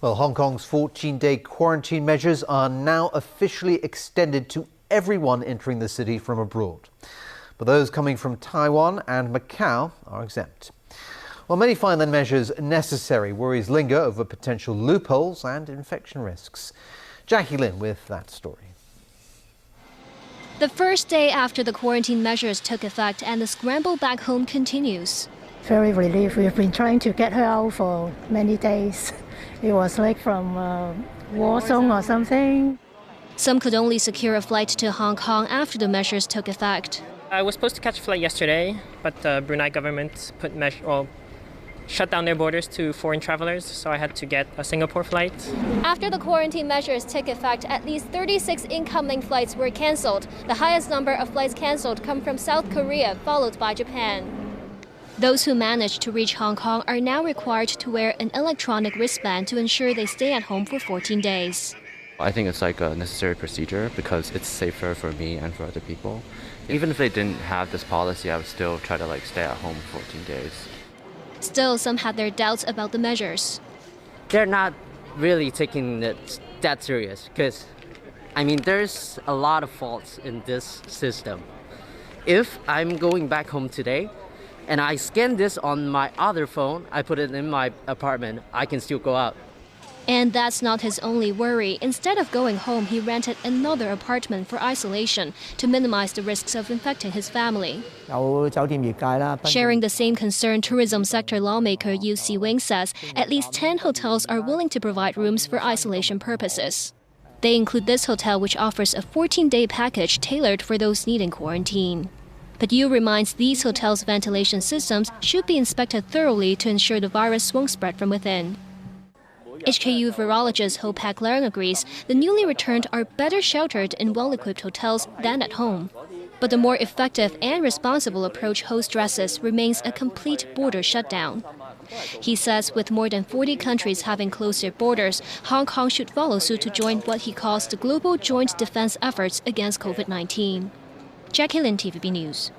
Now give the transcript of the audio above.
Well, Hong Kong's 14-day quarantine measures are now officially extended to everyone entering the city from abroad. But those coming from Taiwan and Macau are exempt. While many find the measures necessary, worries linger over potential loopholes and infection risks. Jackie Lin with that story. The first day after the quarantine measures took effect and the scramble back home continues. Very relieved. We've been trying to get her out for many days. It was like from war zone or something. Some could only secure a flight to Hong Kong after the measures took effect. I was supposed to catch a flight yesterday, but the Brunei government shut down their borders to foreign travelers, so I had to get a Singapore flight. After the quarantine measures took effect, at least 36 incoming flights were cancelled. The highest number of flights cancelled come from South Korea, followed by Japan. Those who managed to reach Hong Kong are now required to wear an electronic wristband to ensure they stay at home for 14 days. I think it's like a necessary procedure because it's safer for me and for other people. Even if they didn't have this policy, I would still try to stay at home for 14 days. Still, some had their doubts about the measures. They're not really taking it that serious because, there's a lot of faults in this system. If I'm going back home today and I scan this on my other phone, I put it in my apartment, I can still go out. And that's not his only worry. Instead of going home, he rented another apartment for isolation to minimize the risks of infecting his family. Sharing the same concern, tourism sector lawmaker Yu Si-wing says at least 10 hotels are willing to provide rooms for isolation purposes. They include this hotel, which offers a 14-day package tailored for those needing quarantine. But Yu reminds these hotels' ventilation systems should be inspected thoroughly to ensure the virus won't spread from within. HKU virologist Ho Pak-leung agrees the newly returned are better sheltered in well-equipped hotels than at home. But the more effective and responsible approach Ho stresses remains a complete border shutdown. He says with more than 40 countries having closed their borders, Hong Kong should follow suit to join what he calls the global joint defense efforts against COVID-19. Jackie Lin, TVB News.